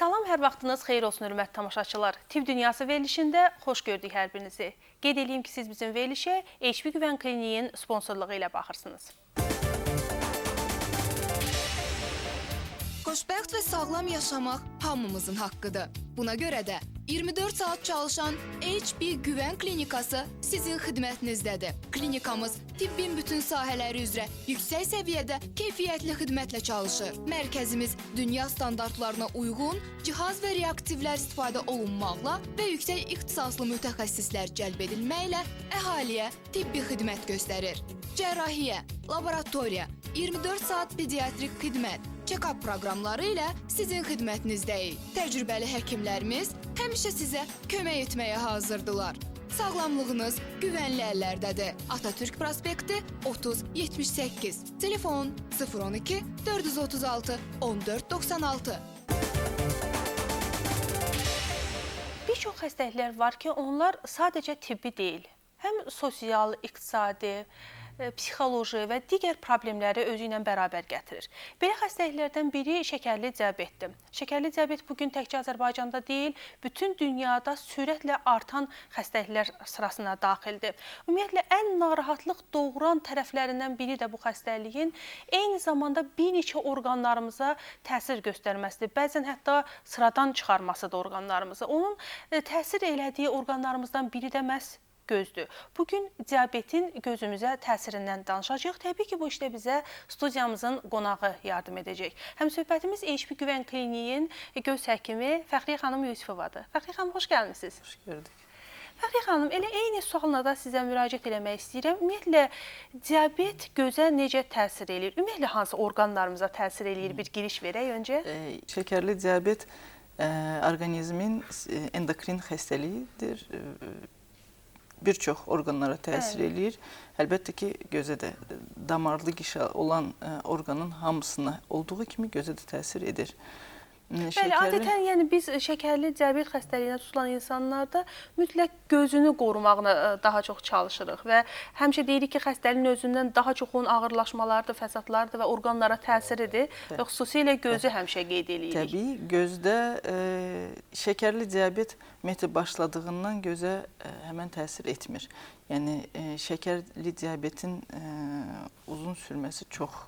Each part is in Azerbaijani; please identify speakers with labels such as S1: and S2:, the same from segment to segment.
S1: Salam, hər vaxtınız xeyir olsun, hörmətli tamaşaçılar. Tibb Dünyası verilişində xoş gördük hər birinizi. Qeyd edeyim ki, siz bizim verilişə HP Güvən Kliniyin sponsorluğu ilə baxırsınız.
S2: Xoşbəxt və sağlam yaşamaq hamımızın haqqıdır. Buna görə də 24 saat çalışan HP Güvən Klinikası sizin xidmətinizdədir. Klinikamız tibbin bütün sahələri üzrə yüksək səviyyədə keyfiyyətli xidmətlə çalışır. Mərkəzimiz dünya standartlarına uyğun cihaz və reaktivlər istifadə olunmaqla və yüksək ixtisaslı mütəxəssislər cəlb edilməklə əhaliyə tibbi xidmət göstərir. Cərrahiyyə, laboratoriya, 24 saat pediatrik xidmət, check-up proqramları ilə sizin xidmətinizdəyik. Təcrübəli həkimlərimiz həmişə sizə kömək etməyə hazırdılar. Sağlamlığınız güvənli əllərdədir. Atatürk prospekti 3078. Telefon 012 436 1496.
S1: Bir çox xəstəliklər var ki, onlar sadəcə tibbi deyil. Həm sosial, iqtisadi, psixoloji və digər problemləri özü ilə bərabər gətirir. Belə xəstəliklərdən biri şəkərli diabetdir. Şəkərli diabet bugün təkcə Azərbaycanda deyil, bütün dünyada sürətlə artan xəstəliklər sırasına daxildir. Ümumiyyətlə, ən narahatlıq doğuran tərəflərindən biri də bu xəstəliyin eyni zamanda bir neçə orqanlarımıza təsir göstərməsidir. Bəzən hətta sıradan çıxarmasıdır orqanlarımızı. Onun təsir elədiyi orqanlarımızdan biri də məhz gözdür. Bugün diabetin gözümüzə təsirindən danışacağıq. Təbii ki, bu işdə bizə studiyamızın qonağı yardım edəcək. Həmsöhbətimiz HP Güvən Kliniyin göz həkimi Fəxriyə xanım Yusifovadır. Fəxriyə xanım, xoş gəlmisiniz.
S3: Xoş gördük.
S1: Fəxriyə xanım, elə eyni sualla da sizə müraciət eləmək istəyirəm. Ümumiyyətlə, diabet gözə necə təsir eləyir? Ümumiyyətlə, hansı orqanlarımıza təsir eləyir? Bir giriş verək öncə.
S3: Şəkərli diabet orqanizmin endokrin xəstəliyidir. Bir çox orqanlara təsir eləyir. Əlbəttə ki, gözə də damarlı qişə olan orqanın hamısına olduğu kimi gözə də təsir edir.
S1: Bəli, adətən yəni biz şəkərli diabet xəstəliyinə tutulan insanlarda mütləq gözünü qorumağına daha çox çalışırıq və həmişə deyirik ki, xəstəliyin özündən daha çox onun ağırlaşmalarıdır, fəsadlardır və orqanlara təsiridir və xüsusilə gözü həmişə qeyd edirik.
S3: Təbii, gözdə şəkərli diabet ümumiyyətlə başladığından gözə həmən təsir etmir. Yəni, şəkərli diabetin uzun sürməsi çox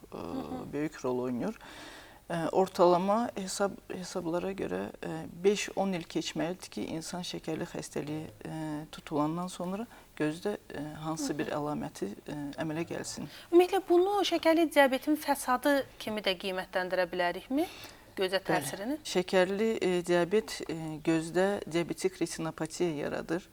S3: böyük rol oynayır. Ortalama hesablara görə 5-10 il keçməlidir ki, insan şəkərli xəstəliyi tutulandan sonra gözdə hansı bir əlaməti əmələ gəlsin.
S1: Ümumiyyətlə, bunu şəkərli diabetin fəsadı kimi də qiymətləndirə bilərikmi? Gözə təsirini?
S3: Şəkərli diabet gözdə diabetik retinopatiya yaradır.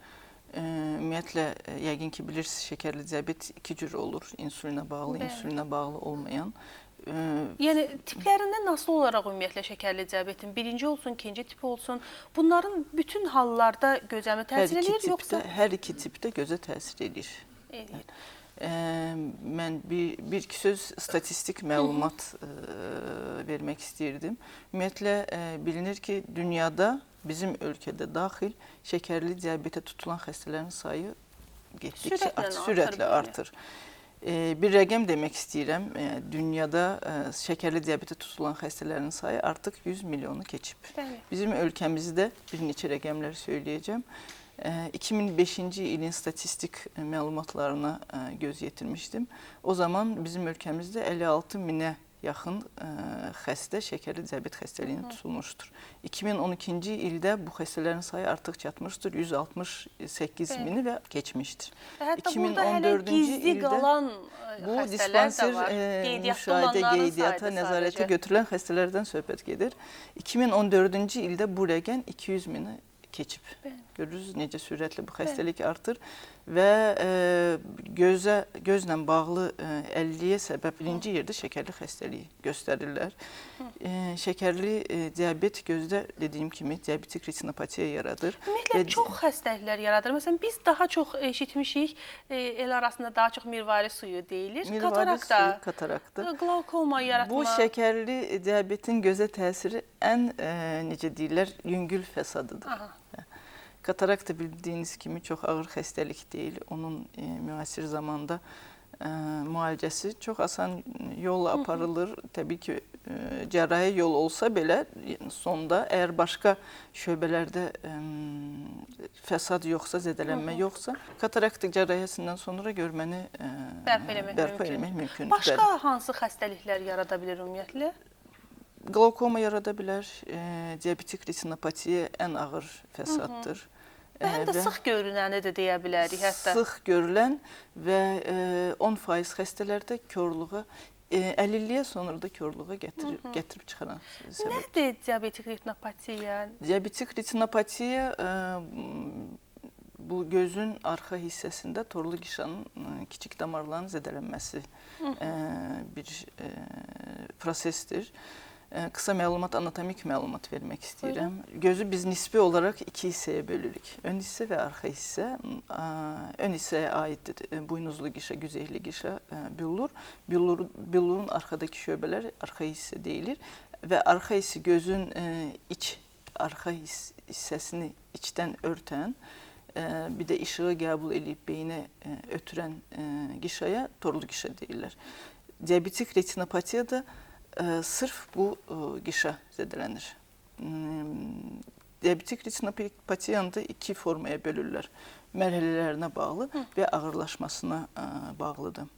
S3: Ümumiyyətlə, yəqin ki, bilirsiniz, şəkərli diabet iki cür olur. İnsulinə bağlı, insulinə bağlı olmayan.
S1: Yəni, tiplərindən nasıl olaraq ümumiyyətlə şəkərli diabetin birinci olsun, ikinci tip olsun, bunların bütün hallarda gözə mi təsir edir, yoxsa?
S3: Hər iki tipdə gözə təsir edir. Mən bir-iki söz statistik məlumat vermək istəyirdim. Ümumiyyətlə, bilinir ki, dünyada, bizim ölkədə daxil şəkərli diabetə tutulan xəstələrin sayı getdikcə sürətlə artır. Bir rəqəm demək istəyirəm, dünyada şəkərli diabetə tutulan xəstələrin sayı artıq 100 milyonu keçib. Bizim ölkəmizdə bir neçə rəqəmlər söyləyəcəm. 2005-ci ilin statistik məlumatlarına göz yetirmişdim. O zaman bizim ölkəmizdə 56 minə yaxın xəstə şəkərli diabet xəstəliyinə tutulmuşdur. 2012-ci ildə bu xəstələrin sayı artıq çatmışdır, 168 mini və keçmişdir.
S1: Hətta burada hələ gizli qalan xəstələr də var.
S3: Müşahidə, qeydiyyata, nəzarətə götürülən xəstələrdən söhbət gedir. 2014-cü ildə bu rəqəm 200 mini keçib. Görürüz necə sürətlə bu xəstəlik artır və gözlə bağlı 50-yə səbəb birinci yerdə şəkərli xəstəliyi göstərirlər. Şəkərli diabet gözdə dediyim kimi diabetik retinopatiya yaradır.
S1: Ümumiyyətlə, çox xəstəliklər yaradır. Məsələn, biz daha çox eşitmişik, el arasında daha çox mirvari suyu deyilir.
S3: Katarakta,
S1: qlaukoma yaratma.
S3: Bu şəkərli diabetin gözə təsiri ən, necə deyirlər, yüngül fəsadıdır. Katarakta bildiyiniz kimi çox ağır xəstəlik deyil. Onun müasir zamanda müalicəsi çox asan yolla aparılır. Təbii ki, cərrahi yol olsa belə sonda əgər başqa şöbələrdə fəsad yoxsa, zədələnmə yoxsa, katarakt cərrahiyyəsindən sonra görməni bərpa eləmək mümkündür.
S1: Başqa hansı xəstəliklər yarada bilir ümumiyyətlə?
S3: Qlaukoma yarada bilər, diabetik retinopatiya ən ağır fəsaddır.
S1: Həm də sıx görünəni də deyə bilərik hətta.
S3: Sıx görülən və 10% xəstələrdə körluğa, 50-liyə sonra da körluğa gətirib çıxaran səbəb.
S1: Nədir diabetik retinopatiya?
S3: Diabetik retinopatiya bu gözün arxa hissəsində torlu qişanın kiçik damarların zədələnməsi bir prosesdir. Qısa məlumat, anatomik məlumat vermək istəyirəm. Gözü biz nisbi olaraq iki hissəyə bölürük. Ön hissə və arxa hissə. Ön hissəyə aid buynuzlu qişə, güzeyli qişə billur. Billurun arxadakı şöbələr arxa hissə deyilir və arxa hissi gözün arxa hissəsini içdən örtən, bir də işığı qəbul edib beyinə ötürən qişəyə torlu qişə deyirlər. Diabetik retinopatiya da sırf bu qişə zədələnir. Diabetik retinopatiyanı da iki formaya bölürlər. Mərhələlərinə bağlı və ağırlaşmasına bağlıdır.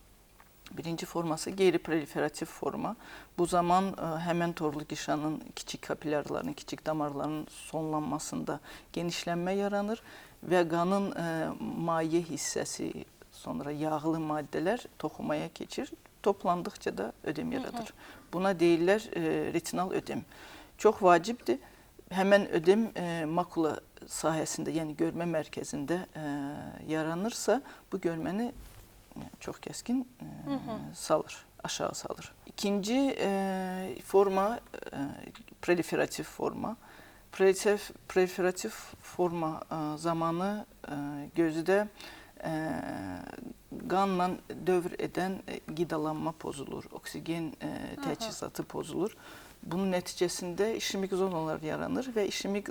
S3: Birinci forması qeyri-proliferativ forma. Bu zaman həmən torlu qişanın kiçik kapilyarlarının, kiçik damarlarının sonlanmasında genişlənmə yaranır və qanın maye hissəsi, sonra yağlı maddələr toxumaya keçir. Toplandıqca da ödem yaradır. Buna deyirlər retinal ödem. Çox vacibdir. Həmən ödem makula sahəsində, yəni görmə mərkəzində yaranırsa, bu görməni çox kəskin salır, aşağı salır. İkinci forma proliferativ forma. Proliferativ forma zamanı gözdə qanla dövr edən qidalanma pozulur, oksigen təchizatı pozulur. Bunun nəticəsində işemik zonalar yaranır və işemik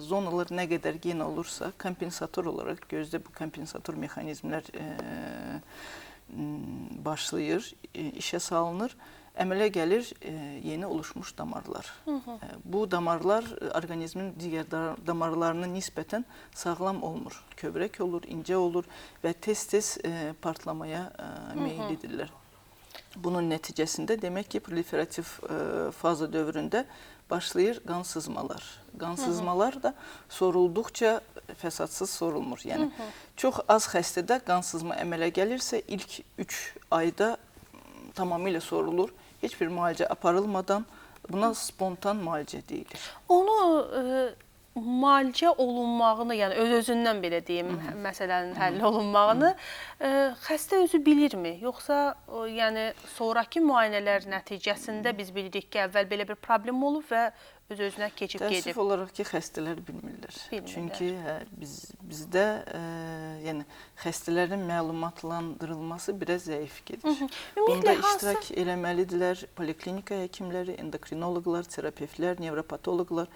S3: zonalar nə qədər gen olursa, kompensator olaraq gözdə bu kompensator mexanizmlər başlayır, işə salınır. Əmələ gəlir yeni oluşmuş damarlar. Bu damarlar orqanizmin digər damarlarına nisbətən sağlam olmur. Kövrək olur, incə olur və tez-tez partlamaya meyillidirlər. Bunun nəticəsində demək ki, proliferativ faza dövründə başlayır qan sızmalar. Qan sızmalar da sorulduqca fəsadsız sorulmur. Yəni, çox az xəstədə qan sızma əmələ gəlirsə, ilk 3 ayda tamamilə sorulur. Heç bir müalicə aparılmadan buna spontan müalicə deyilir.
S1: Onu müalicə olunmağını, yəni öz-özündən belə deyim, məsələnin həll olunmağını xəstə özü bilirmi? Yoxsa yəni sonrakı müayinələr nəticəsində biz bilirik ki, əvvəl belə bir problem olub və öz-özünə keçib gedib.
S3: Təəssüf olaraq ki, xəstələr bilmirlər. Çünki bizdə yəni xəstələrin məlumatlandırılması biraz zəif gedir. Bunda iştirak eləməlidirlər poliklinika həkimləri, endokrinoloqlar, terapevtlər, nevropatoloqlar.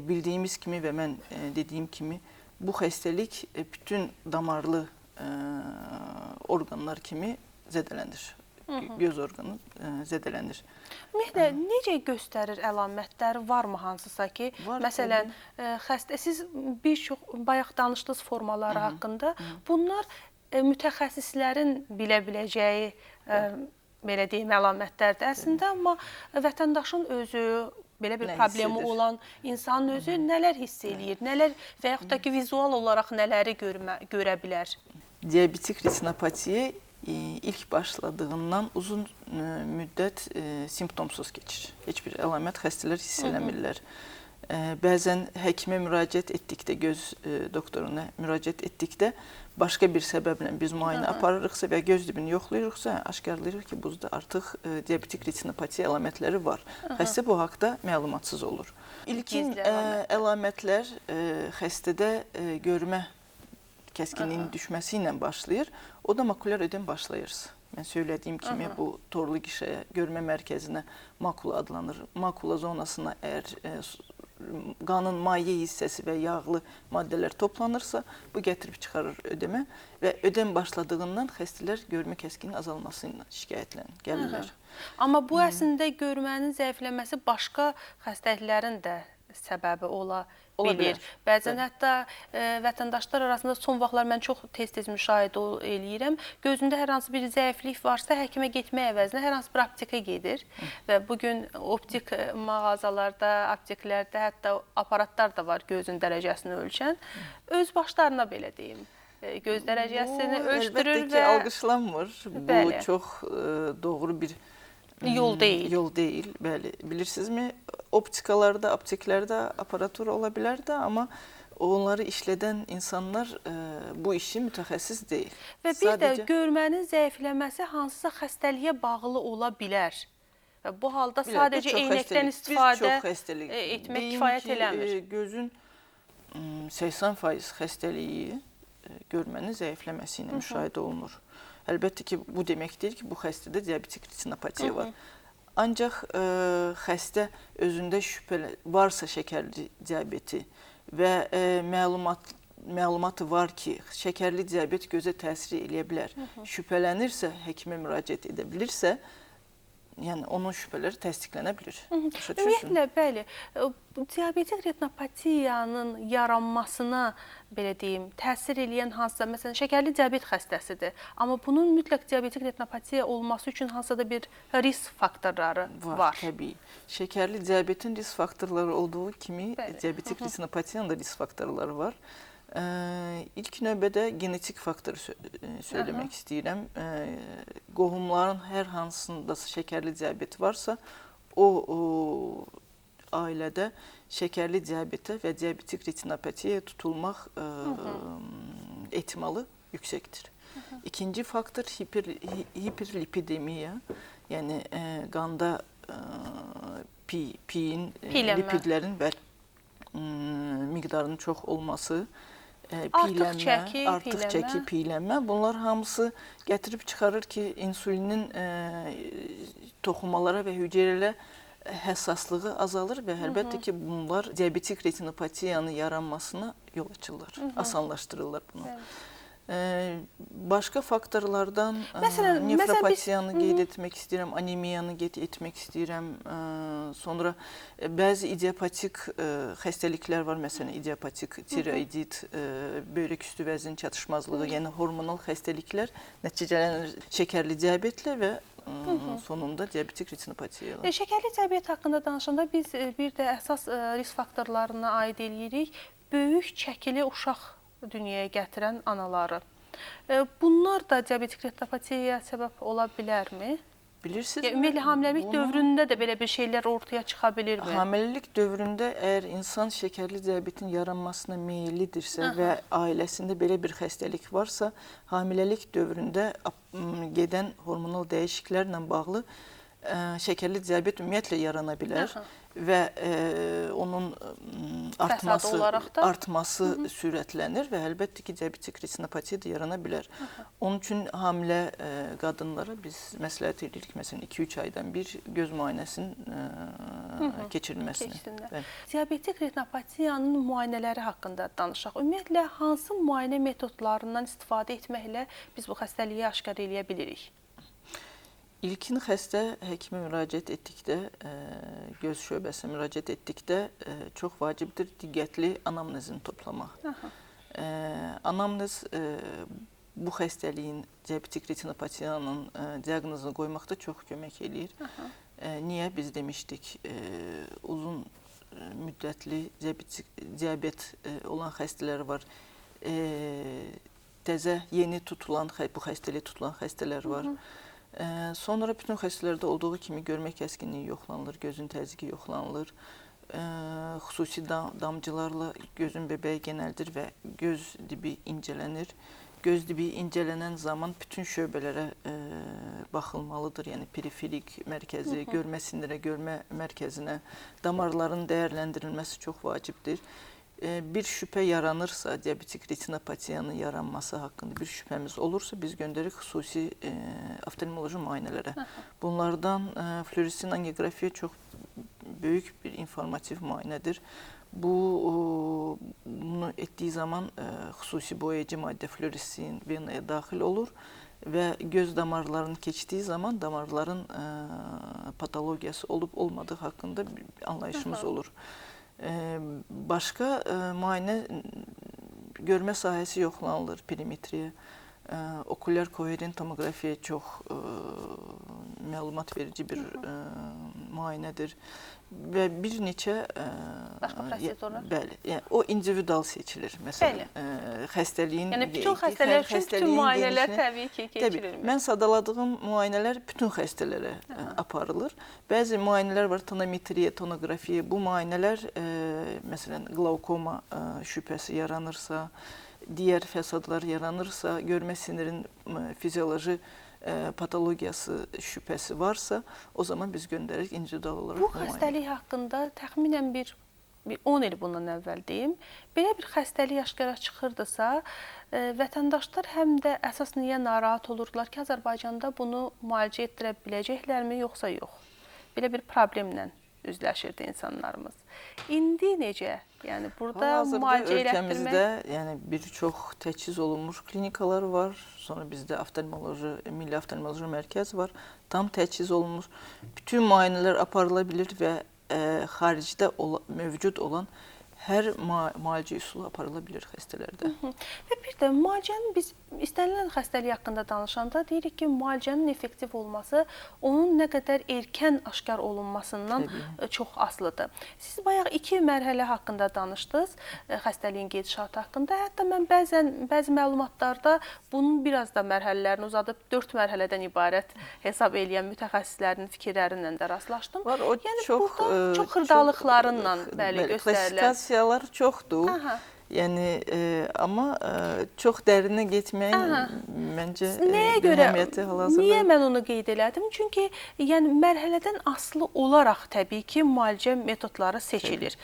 S3: Bildiyimiz kimi və mən dediyim kimi bu xəstəlik bütün damarlı orqanlar kimi zədələnir. Göz orqanı zədələnir.
S1: Ümumiyyətlə, necə göstərir əlamətləri? Varmı hansısa ki? Məsələn, siz bir çox bayaq danışdığınız formaları haqqında bunlar mütəxəssislərin bilə biləcəyi belə deyim əlamətlərdir əslində, amma vətəndaşın özü, belə bir problemi olan insanın özü nələr hiss eləyir, nələr və yaxud da ki, vizual olaraq nələri görə bilər?
S3: Diabetik retinopatiya ilk başladığından uzun müddət simptomsuz keçir. Heç bir əlamət xəstələr hiss eləmirlər. Bəzən həkimə müraciət etdikdə, göz doktoruna müraciət etdikdə başqa bir səbəblə biz müayinə aparırıqsa və göz dibini yoxlayırıqsa, aşkarlayırıq ki, buzda artıq diabetik retinopatiya əlamətləri var. Xəstə bu haqda məlumatsız olur. İlkin əlamətlər xəstədə görmə kəskinliyin düşməsi ilə başlayır. O da makulyar ödem başlayırsa. Mən söylədiyim kimi bu torlu qişəyə, görmə mərkəzinə makula adlanır. Makula zonasına əgər qanın maye hissəsi və yağlı maddələr toplanırsa, bu gətirib çıxarır ödemə və ödəm başladığından xəstələr görmə kəskinliyin azalması ilə şikayətlən gəlirlər.
S1: Amma bu əslində görmənin zəifləməsi başqa xəstəliklərin də səbəbi ola bilir. Bəzən hətta vətəndaşlar arasında son vaxtlar mən çox tez-tez müşahidə eləyirəm. Gözündə hər hansı bir zəiflik varsa, həkimə getmək əvəzinə hər hansı bir aptekə gedir və bugün optik mağazalarda, apteklərdə hətta aparatlar da var gözün dərəcəsini ölçən. Öz başlarına belə deyim. Göz dərəcəsini ölçdürür
S3: əlbəttə ki, alqışlanmır. Bu çox doğru bir
S1: yol deyil.
S3: Yol deyil, bəli. Bilirsinizmi, optikalarda, apteklərdə aparatur ola bilər də, amma onları işlədən insanlar bu işi mütəxəssis deyil.
S1: Və bir də görmənin zəifləməsi hansısa xəstəliyə bağlı ola bilər. Və bu halda sadəcə eynəkdən istifadə etmək kifayət eləmir.
S3: Gözün 80% xəstəliyi görmənin zəifləməsi ilə müşahidə olunur. Əlbəttə ki, bu demək deyil ki, bu xəstədə diabetik retinopatiya var. Ancaq xəstə özündə şübhə varsa şəkərli diabeti və məlumatı var ki, şəkərli diabet gözə təsir edə bilər, şübhələnirsə, həkimə müraciət edə bilirsə, yəni onun şübhələri təsdiqlənə bilir.
S1: Ümumiyyətlə, bəli, diabetik retinopatiyanın yaranmasına, belə deyim, təsir eləyən hansısa, məsələn, şəkərli diabet xəstəsidir. Amma bunun mütləq diabetik retinopatiya olması üçün hansısa da bir risk faktorları var.
S3: Təbii. Şəkərli diabetin risk faktorları olduğu kimi, diabetik retinopatiyanın da risk faktorları var. İlk növbədə genetik faktoru söyləmək istəyirəm. Qohumların hər hansında şəkərli diabet varsa, o ailədə şəkərli diabetə və diabetik retinopatiyaya tutulmaq ehtimalı yüksəkdir. İkinci faktor hiperlipidemiya, yəni qanda piyin, lipidlərin və miqdarının çox olması,
S1: artıq çəki,
S3: piylənmə. Bunlar hamısı gətirib çıxarır ki, insulinin toxumalara və hüceyrələrə həssaslığı azalır və əlbəttə ki, bunlar diabetik retinopatiyanın yaranmasına yol açırlar, asanlaşdırırlar bunu. Başqa faktorlardan nefropatiyanı qeyd etmək istəyirəm, anemiyanı qeyd etmək istəyirəm. Sonra bəzi idiopatik xəstəliklər var, məsələn, idiopatik tiroidit, böyrək üstü vəzin çatışmazlığı, yəni hormonal xəstəliklər nəticələnir şəkərli diabetlə və sonunda diabetik retinopatiya.
S1: Şəkərli diabet haqqında danışanda biz bir də əsas risk faktorlarına aid eləyirik, böyük çəkili uşaq dünyaya gətirən anaları. Bunlar da diabetik retinopatiyaya səbəb ola bilərmi?
S3: Bilirsiniz,
S1: ümumiyyətlə hamiləlik dövründə də belə bir şeylər ortaya çıxa bilirmi?
S3: Hamiləlik dövründə əgər insan şəkərli diabetin yaranmasına meyillidirsə və ailəsində belə bir xəstəlik varsa, hamiləlik dövründə gedən hormonal dəyişikliklərlə bağlı şəkərli diabet ümumiyyətlə yarana bilər və onun artması sürətlənir və əlbəttə ki, diabetik retinopatiya da yarana bilər. Onun üçün hamilə qadınlara biz məsləhət edirik, məsələn, 2-3 aydan bir göz müayinəsinin keçirilməsini.
S1: Diabetik retinopatiyanın müayinələri haqqında danışaq. Ümumiyyətlə, hansı müayinə metodlarından istifadə etməklə biz bu xəstəliyi aşkar eləyə bilirik?
S3: İlkin xəstə həkimə müraciət etdikdə, göz şöbəsinə müraciət etdikdə çox vacibdir diqqətli anamnezini toplamaq. Anamnez bu xəstəliyin, diabetik retinopatiyanın diaqnozunu qoymaqda çox kömək eləyir. Niyə? Biz demişdik, uzun müddətli diabet olan xəstələr var, təzə yeni tutulan, bu xəstəliyə tutulan xəstələr var. Sonra bütün xəstələrdə olduğu kimi görmə kəskinliyi yoxlanılır, gözün təzyiqi yoxlanılır. Xüsusi damcılarla gözün bəbəyi genəldir və göz dibi incələnir. Göz dibi incələnən zaman bütün şöbələrə baxılmalıdır. Yəni periferik mərkəzi, görmə sinirə, görmə mərkəzinə, damarların dəyərləndirilməsi çox vacibdir. bir şübhə yaranırsa, diabetik retinopatiyanın yaranması haqqında bir şübhəmiz olursa, biz göndəririk xüsusi oftalmoloji müayinələrə. Bunlardan fluoresin angiografiya çox böyük bir informativ müayinədir. Bunu etdiyi zaman xüsusi boyayıcı maddə fluoresin venaya daxil olur və göz damarlarını keçdiyi zaman damarların patologiyası olub-olmadığı haqqında bir anlayışımız olur. Başqa müayinə görmə sahəsi yoxlanılır, perimetriyə. Okulyar koherent tomografiya çox məlumat verici bir müayinədir və bir neçə
S1: başqa prosedurlar.
S3: Bəli, yəni o individual seçilir. Məsələn, xəstəliyin
S1: yəni bütün xəstələr üçün bütün müayinələr təbii ki, keçirilmir.
S3: Mən sadaladığım müayinələr bütün xəstələrə aparılır. Bəzi müayinələr var, tonometriya, tonografiya. Bu müayinələr məsələn qlaukoma şübhəsi yaranırsa, digər fəsadlar yaranırsa, görmə sinirinin fizioloji patologiyası şübhəsi varsa, o zaman biz göndəririk individual olaraq.
S1: Bu xəstəlik haqqında təxminən bir 10 il bundan əvvəl deyim, belə bir xəstəlik aşkara çıxırdısa, vətəndaşlar həm də əsas niyə narahat olurdular ki, Azərbaycanda bunu müalicə etdirə biləcəklərmi, yoxsa yox? Belə bir problemlə üzləşirdi insanlarımız. İndi necə? Yəni burada müalicə elətdirmək...
S3: Ölkəmizdə bir çox təchiz olunmuş klinikalar var. Sonra bizdə Milli Oftalmoloji Mərkəz var. Tam təchiz olunmuş. Bütün müayinələr aparıla bilir və xaricdə mövcud olan hər müalicə üsulu aparıla bilir xəstələrdə.
S1: Və bir də müalicənin biz istənilən xəstəlik haqqında danışanda deyirik ki, müalicənin effektiv olması onun nə qədər erkən aşkar olunmasından çox asılıdır. Siz bayaq 2 mərhələ haqqında danışdınız, xəstəliyin gedişatı haqqında. Hətta mən bəzi məlumatlarda bunun biraz da mərhələlərini uzadıb 4 mərhələdən ibarət hesab eləyən mütəxəssislərin fikirlərinlə də rastlaşdım. Yəni burada çox xırdalıqlarınla göstərilir.
S3: Klassifikasiyalar çoxdur. Amma çox dərinə getməyin məncə əhəmiyyəti hal-hazırda.
S1: Niyə mən onu qeyd elədim? Çünki mərhələdən asılı olaraq təbii ki, müalicə metodları seçilir.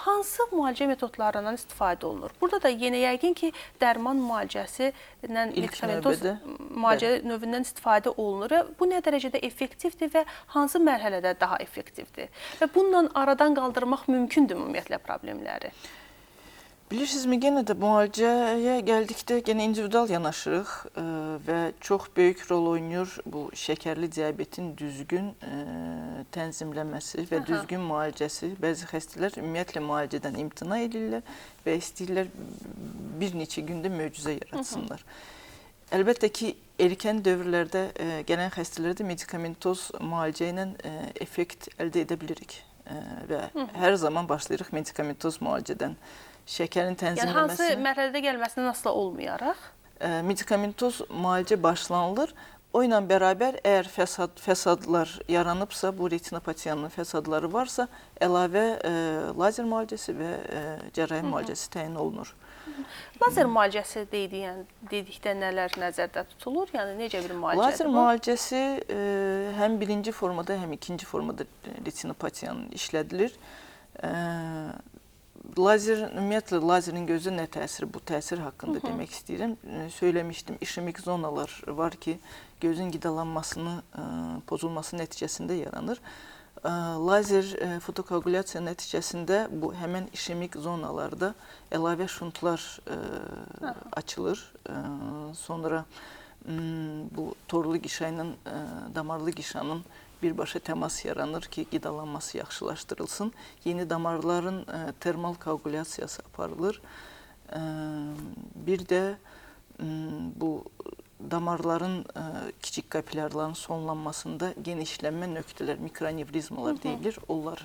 S1: Hansı müalicə metodlarından istifadə olunur? Burada da yenə yəqin ki, dərman müalicəsi ilə medikamentoz müalicə növündən istifadə olunur. Bu nə dərəcədə effektivdir və hansı mərhələdə daha effektivdir? Və bununla aradan qaldırmaq mümkündür ümumiyyətlə problemləri?
S3: Bilirsinizmi, yenə də müalicəyə gəldikdə yenə individual yanaşırıq və çox böyük rol oynayır bu şəkərli diabetin düzgün tənzimlənməsi və düzgün müalicəsi. Bəzi xəstələr ümumiyyətlə müalicədən imtina edirlər və istəyirlər bir neçə gündə möcüzə yaratsınlar. Əlbəttə ki, erkən dövrlərdə gələn xəstələrdə medikamentoz müalicə ilə effekt əldə edə bilirik və hər zaman başlayırıq medikamentoz müalicədən. Şəkərin tənzimləməsi...
S1: Yəni, hansı mərhələdə gəlməsindən asılı olmayaraq?
S3: Medikamentoz müalicə başlanılır. O ilə bərabər, əgər fəsadlar yaranıbsa, bu retinopatiyanın fəsadları varsa, əlavə lazer müalicəsi və cərrahi müalicəsi təyin olunur.
S1: Lazer müalicəsi dedikdə nələr nəzərdə tutulur? Yəni, necə bir müalicədir bu?
S3: Lazer müalicəsi həm birinci formada, həm ikinci formada retinopatiyanın işlədilir. Ümumiyyətlə, lazerin gözə nə təsiri, bu təsir haqqında demək istəyirəm. Söyləmişdim, işemik zonalar var ki, gözün qidalanmasını, pozulması nəticəsində yaranır. Lazer fotokoagulyasiya nəticəsində bu həmən işemik zonalarda əlavə şuntlar açılır. Sonra bu torlu qişa ilə damarlı qişanın birbaşa təmas yaranır ki, qidalanması yaxşılaşdırılsın. Yeni damarların termal koagulyasiyası aparılır. Bir də bu damarların, kiçik kapilyarların sonlanmasında genişlənmə nöqtələr, mikronevrizmalar deyilir. Onlar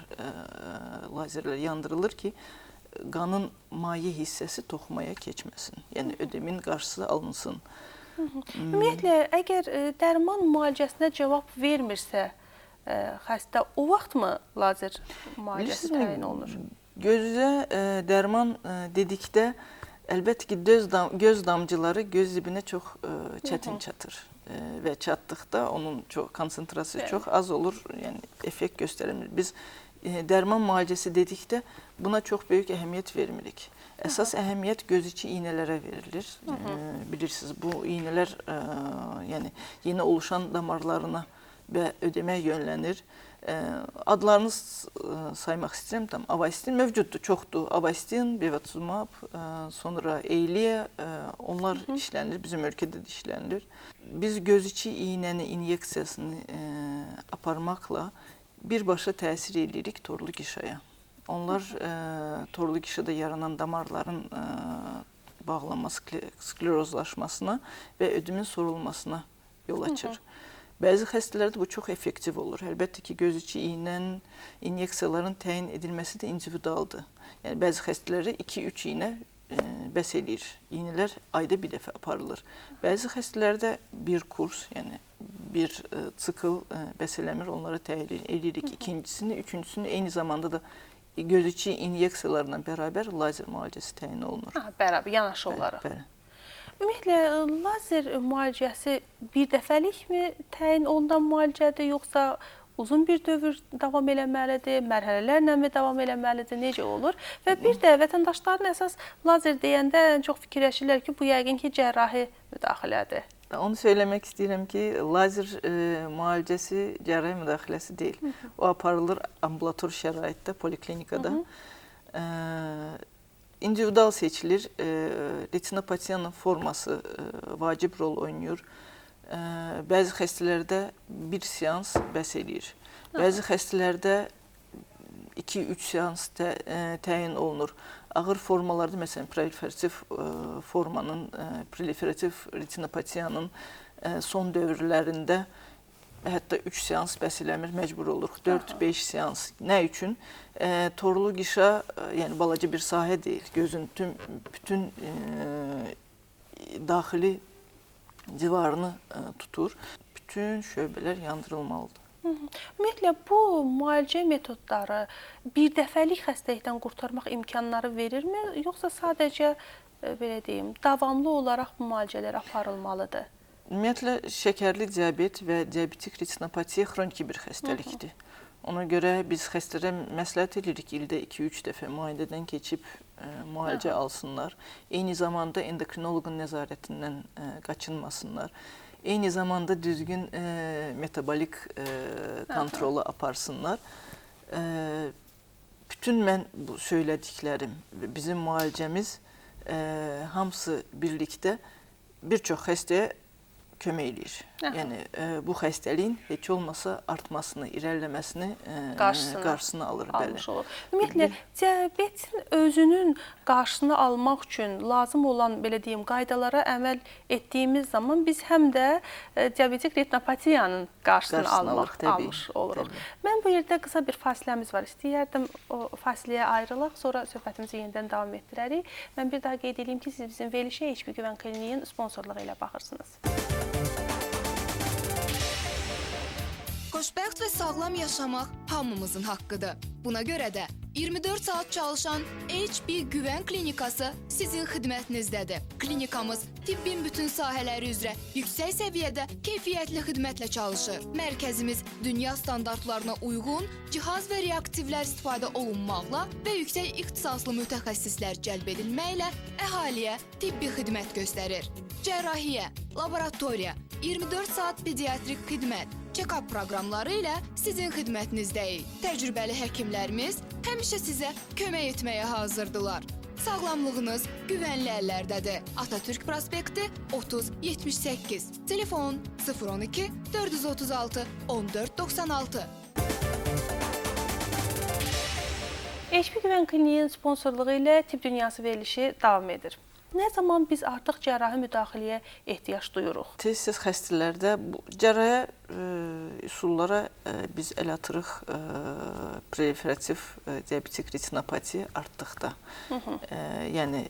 S3: lazerlər yandırılır ki, qanın maye hissəsi toxumaya keçməsin. Yəni, ödemin qarşısı alınsın.
S1: Ümumiyyətlə, əgər dərman müalicəsinə cavab vermirsə xəstə, o vaxtmı lazer müalicəsi təyin olunur?
S3: Gözə dərman dedikdə, əlbəttə ki, göz damcıları göz dibinə çox çətin çatır və çatdıqda onun konsentrasiyası çox az olur, yəni effekt göstərmir. Biz dərman müalicəsi dedikdə buna çox böyük əhəmiyyət vermirik. Əsas əhəmiyyət göz içi iynələrə verilir. Bilirsiniz, bu iynələr yəni yeni oluşan damarlarına və ödəməyə yönlənir. Adlarını saymaq istəyirəm. Tam Avastin mövcuddur, çoxdur. Avastin, Bevacizumab, sonra Eylea, onlar işlənilir, bizim ölkədə də işlənilir. Biz göz içi iynəni inyeksiyasını aparmaqla birbaşa təsir edirik torlu qişaya. Onlar torlu qişada yaranan damarların bağlanması, sklerozlaşmasına və ödəmin sorulmasına yol açır. Bəzi xəstələrdə bu çox effektiv olur. Əlbəttə ki, göz içi iynənin, inyeksiyaların təyin edilməsi də individualdır. Yəni, bəzi xəstələrə 2-3 iynə bəs eləyir. İynələr ayda bir dəfə aparılır. Bəzi xəstələrdə bir kurs, yəni bir cikl bəs eləmir, onlara təyin edirik. İkincisini, üçüncüsünü eyni zamanda da göz içi inyeksiyalarla bərabər lazer müalicəsi təyin olunur.
S1: Bərabər, yanaşı olaraq.
S3: Bəli.
S1: Ümumiyyətlə, lazer müalicəsi bir dəfəlikmi təyin olunan müalicədir, yoxsa uzun bir dövr davam eləməlidir, mərhələlərlə mi davam eləməlidir, necə olur? Və bir də vətəndaşların əsas lazer deyəndə ən çox fikirləşirlər ki, bu yəqin ki, cərrahi müdaxilədir.
S3: Onu söyləmək istəyirəm ki, lazer müalicəsi cərrahi müdaxiləsi deyil. O aparılır ambulator şəraitdə, poliklinikada. İndividual seçilir. Retinopatiyanın forması vacib rol oynayır. Bəzi xəstələrdə bir seans bəs eləyir. Bəzi xəstələrdə 2-3 seans təyin olunur. Ağır formalarda, məsələn, proliferativ formanın, proliferativ retinopatiyanın son dövrlərində hətta 3 seans bəs eləmir, məcbur oluruq. 4-5 seans. Nə üçün? Torlu qişa, yəni balaca bir sahə deyil. Gözün bütün daxili divarını tutur. Bütün şöbələr yandırılmalıdır.
S1: Ümumiyyətlə, bu müalicə metodları bir dəfəlik xəstəlikdən qurtarmaq imkanları verirmi? Yoxsa sadəcə, belə deyim, davamlı olaraq bu müalicələr aparılmalıdır?
S3: Ümumiyyətlə, şəkərli diabet və diabetik retinopatiya xroniki bir xəstəlikdir. Ona görə biz xəstələrə məsləhət edirik ildə 2-3 dəfə müayinədən keçib müalicə alsınlar. Eyni zamanda endokrinoloqun nəzarətindən qaçınmasınlar. Eyni zamanda düzgün metabolik kontrolu aparsınlar. Bütün mən bu söylədiklərim, bizim müalicəmiz hamısı birlikdə bir çox xəstəyə kömək edir. Yəni, bu xəstəliyin heç olmasa artmasını, irəliləməsini qarşısını alır.
S1: Ümumiyyətlə, diabetin özünün qarşısını almaq üçün lazım olan, belə deyim, qaydalara əməl etdiyimiz zaman biz həm də diabetik retinopatiyanın qarşısını almış oluruq. Mən bu yerdə qısa bir fasiləmiz var. İstəyərdim o fasiləyə ayrılaq, sonra söhbətimizi yenidən davam etdirərik. Mən bir daha qeyd edeyim ki, siz bizim verilişə HP Güvən Kliniğinin sponsorluğu ilə baxırsınız.
S2: Xoşbəxt və sağlam yaşamaq hamımızın haqqıdır. Buna görə də 24 saat çalışan HP Güvən Klinikası sizin xidmətinizdədir. Klinikamız tibbin bütün sahələri üzrə yüksək səviyyədə keyfiyyətli xidmətlə çalışır. Mərkəzimiz dünya standartlarına uyğun cihaz və reaktivlər istifadə olunmaqla və yüksək ixtisaslı mütəxəssislər cəlb edilməklə əhaliyə tibbi xidmət göstərir. Cərrahiyyə, laboratoriya, 24 saat pediatrik xidmət, check-up proqramları ilə sizin xidmətinizdəyik. Təcrübəli həkimlərimiz həmişə sizə kömək etməyə hazırdılar. Sağlamlığınız güvənli əllərdədir. Atatürk prospekti 3078. Telefon 012 436 1496.
S1: HP Güvən Kliniğinin sponsorluğu ilə Tibb Dünyası verilişi davam edir. Nə zaman biz artıq cərrahi müdaxiləyə ehtiyac duyuruq?
S3: Tez-tez xəstələrdə cərrahi üsullara biz əl atırıq proliferativ diabetik retinopatiya artdıqda. Yəni,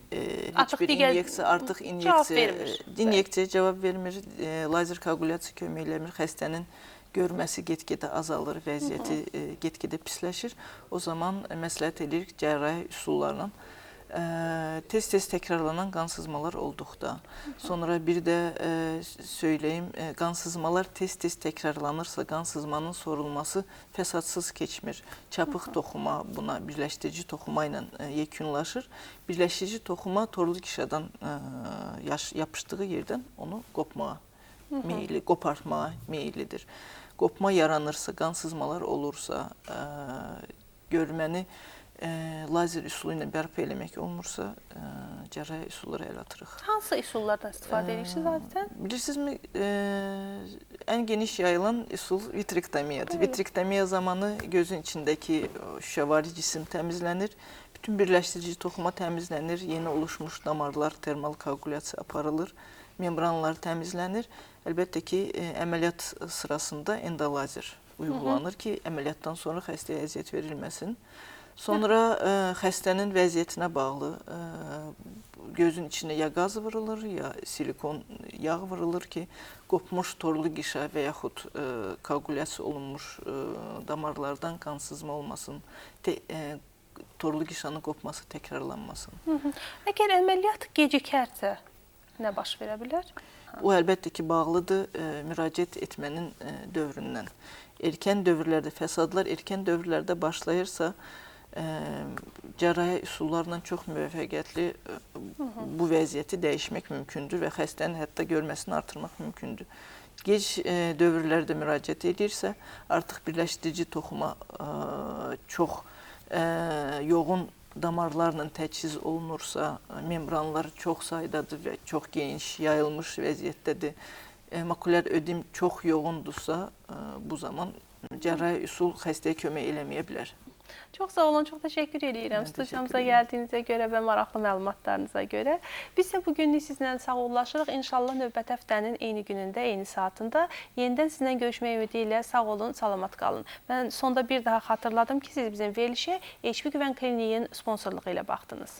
S3: heç bir inyeksiya, artıq inyeksiyaya cavab vermir, lazer koagulyasiya kömək eləmir, xəstənin görməsi get-gedə azalır, vəziyyəti get-gedə pisləşir. O zaman məsləhət edirik cərrahi üsullarla tez-tez təkrarlanan qansızmalar olduqda, sonra bir də söyləyim, qansızmalar tez-tez təkrarlanırsa, qansızmanın sorulması fəsadsız keçmir. Çapıq toxuma buna birləşdirici toxuma ilə yekunlaşır. Birləşdirici toxuma torlu qişadan yapışdığı yerdən onu qopmağa meyilli, qopartmağa meyillidir. Qopma yaranırsa, qansızmalar olursa, görməni lazer üsulu ilə bərpa eləmək olmursa, cərrahi üsullara əl atırıq.
S1: Hansı üsullardan istifadə edirsiniz adətən?
S3: Bilirsinizmi, ən geniş yayılan üsul vitrektomiyadır. Vitrektomiya zamanı gözün içindəki şüşəvari cisim təmizlənir, bütün birləşdirici toxuma təmizlənir, yeni oluşmuş damarlar termal koagulyasiya aparılır, membranlar təmizlənir. Əlbəttə ki, əməliyyat sırasında endolazer uyğulanır ki, əməliyyatdan sonra xəstəyə əziyyət verilməsin. Sonra xəstənin vəziyyətinə bağlı gözün içinə ya qaz vurulur, ya silikon yağ vurulur ki, qopmuş torlu qişa və yaxud koagulyasiya olunmuş damarlardan qansızma olmasın, torlu qişanın qopması təkrarlanmasın.
S1: Əgər əməliyyat gecikərsə, nə baş verə bilər?
S3: O, əlbəttə ki, bağlıdır müraciət etmənin dövründən. Erkən dövrlərdə, fəsadlar erkən dövrlərdə başlayırsa, cərrahi üsullarla çox müvəffəqiyyətli bu vəziyyəti dəyişmək mümkündür və xəstənin hətta görməsini artırmaq mümkündür. Gec dövrlərdə müraciət edirsə, artıq birləşdirici toxuma çox yoğun damarlarla təchiz olunursa, membranlar çox saydadır və çox geniş, yayılmış vəziyyətdədir, makulyar ödem çox yoğundursa, bu zaman cərrahi üsul xəstəyə kömək eləməyə bilər.
S1: Çox sağ olun, çox təşəkkür edirəm studiyamıza gəldiyinizə görə və maraqlı məlumatlarınıza görə. Biz də bugünlük sizlə sağollaşırıq. İnşallah növbəti həftənin eyni günündə, eyni saatında yenidən sizinlə görüşmək ümidi ilə sağ olun, salamat qalın. Mən sonda bir daha xatırladım ki, siz bizim verilişə HP Güvən Kliniyin sponsorluğu ilə baxdınız.